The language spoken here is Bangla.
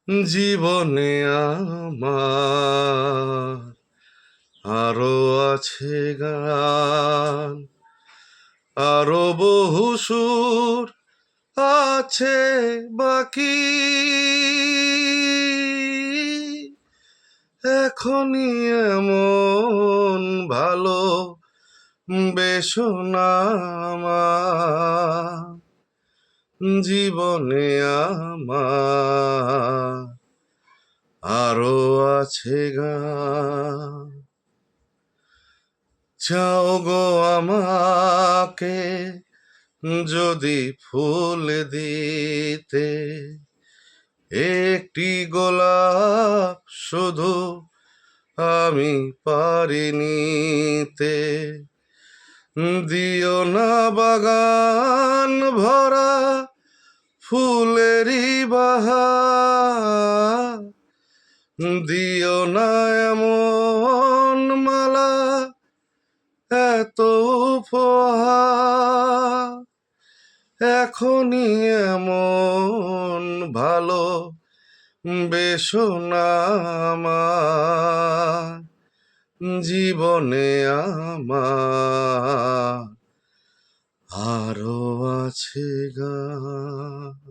জীবনে আমার আরো আছে গান, আরো বহু সুর আছে বাকি। এখনই এমন ভালো বেশো না আমার, জীবনে আমার আরো আছে গান। চাও গো আমাকে যদি ফুল দিতে, একটি গোলাপ শুধু আমি পারি নিতে। দিও না বাগান ভরা ফুলেরই বাহার, দিও না এমন মালা এত উপহার। এখনই এমন ভালো বেশো না আমার, জীবনে আমার আরো আছে গান।